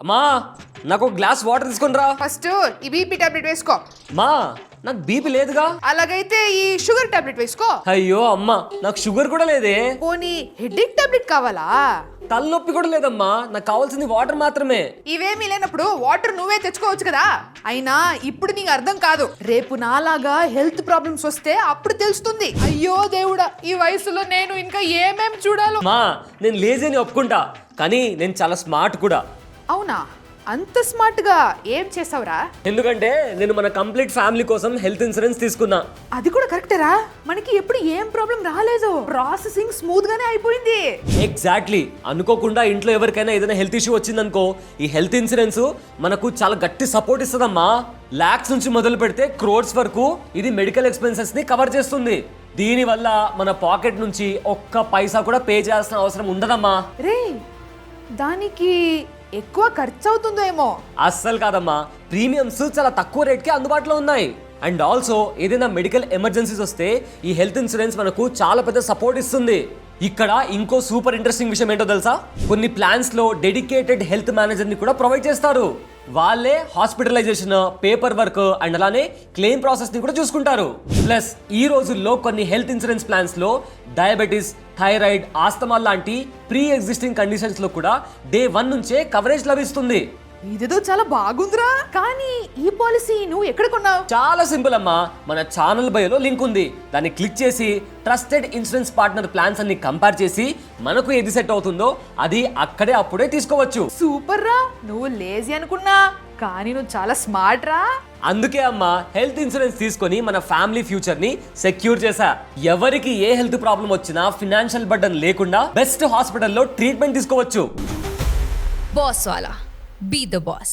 అమ్మా నాకు ఒక గ్లాస్ వాటర్ తీసుకొని రా. ఫస్ట్ ఈ బీపీ టాబ్లెట్ వేసుకో. మా నాకు బీపీ లేదుగా. అలాగైతే ఈ షుగర్ టాబ్లెట్ వేసుకో. అయ్యో అమ్మా నాకు షుగర్ కూడా లేదే. పోనీ హెడేక్ టాబ్లెట్ కావాలా? తలనొప్పి కూడా లేదమ్మా, నాకు కావాల్సింది వాటర్ మాత్రమే. ఇవేమీ లేనప్పుడు వాటర్ నువ్వే తెచ్చుకోవచ్చు కదా. అయినా ఇప్పుడు నీకు అర్థం కాదు, రేపు నాలాగా హెల్త్ ప్రాబ్లమ్స్ వస్తే అప్పుడు తెలుస్తుంది. అయ్యో దేవుడా, ఈ వయసులో నేను ఇంకా ఏమేం చూడాలో. మా నేను లేజీ అని ఒప్పుకుంటా, కానీ నేను చాలా స్మార్ట్ కూడా. అవునా? అంత స్మార్ట్ గా ఏం చేసావురా? ఎందుకంటే నేను మన కంప్లీట్ ఫ్యామిలీ కోసం హెల్త్ ఇన్సూరెన్స్ తీసుకున్నా. అది కూడా కరెక్టరా, మనకి ఎప్పుడు ఏం ప్రాబ్లం రాలేదు, ప్రాసెసింగ్ స్మూత్ గానే అయిపోయింది. ఎగ్జాక్ట్లీ, అనుకోకుండా ఇంట్లో ఎవరికైనా ఏదైనా హెల్త్ ఇష్యూ వచ్చిందనుకో, ఈ హెల్త్ ఇన్సూరెన్స్ మనకు చాలా గట్టి సపోర్ట్ ఇస్తుందమ్మా. లాక్స్ నుంచి మొదలు పెడితే క్రోర్స్ వరకు ఇది మెడికల్ ఎక్స్పెన్సెస్ ని కవర్ చేస్తుంది. దీనివల్ల మన పాకెట్ నుంచి ఒక్క పైసా కూడా పే చేయాల్సిన అవసరం ఉండదమ్మా. రే, దానికి ఎక్కువ ఖర్చు అవుతుందో ఏమో. అస్సలు కాదమ్మా, ప్రీమియమ్స్ చాలా తక్కువ రేట్కి అందుబాటులో ఉన్నాయి. అండ్ ఆల్సో ఏదైనా మెడికల్ ఎమర్జెన్సీస్ వస్తే ఈ హెల్త్ ఇన్సూరెన్స్ మనకు చాలా పెద్ద సపోర్ట్ ఇస్తుంది. ఇక్కడ ఇంకో సూపర్ ఇంట్రెస్టింగ్ విషయం ఏంటో తెలుసా? కొన్ని ప్లాన్స్ లో డెడికేటెడ్ హెల్త్ మేనేజర్ ని కూడా ప్రొవైడ్ చేస్తారు. వాళ్ళే హాస్పిటలైజేషన్, పేపర్ వర్క్ అండ్ అలానే క్లెయిమ్ ప్రాసెస్ ని కూడా చూసుకుంటారు. ప్లస్ ఈ రోజుల్లో కొన్ని హెల్త్ ఇన్సూరెన్స్ ప్లాన్స్ లో డయాబెటీస్, థైరాయిడ్, ఆస్తమా లాంటి ప్రీ ఎగ్జిస్టింగ్ కండిషన్స్ లో కూడా డే 1 నుంచే కవరేజ్ లభిస్తుంది. ఇదేదో చాలా బాగుందిరా. కానీ ఈ పాలసీ నువ్వు ఎక్కడ కొన్నావు? చాలా సింపుల్ అమ్మా, మన ఛానల్ బయోలో లింక్ ఉంది. దాన్ని క్లిక్ చేసి ట్రస్టెడ్ ఇన్సూరెన్స్ పార్ట్నర్ ప్లాన్స్ అన్ని కంపేర్ చేసి మనకు ఏది సెట్ అవుతుందో అది అక్కడే అప్పుడే తీసుకోవచ్చు. సూపర్ రా, నువ్వు లేజీ అనుకున్నా కానీ నువ్వు చాలా స్మార్ట్ రా. అందుకే అమ్మా హెల్త్ ఇన్సూరెన్స్ తీసుకొని మన ఫ్యామిలీ ఫ్యూచర్ ని సెక్యూర్ చేశా. ఎవరికి ఏ హెల్త్ ప్రాబ్లం వచ్చినా ఫినాన్షియల్ బర్డన్ లేకుండా బెస్ట్ హాస్పిటల్లో ట్రీట్మెంట్ తీసుకోవచ్చు. Boss Wala. Be the boss.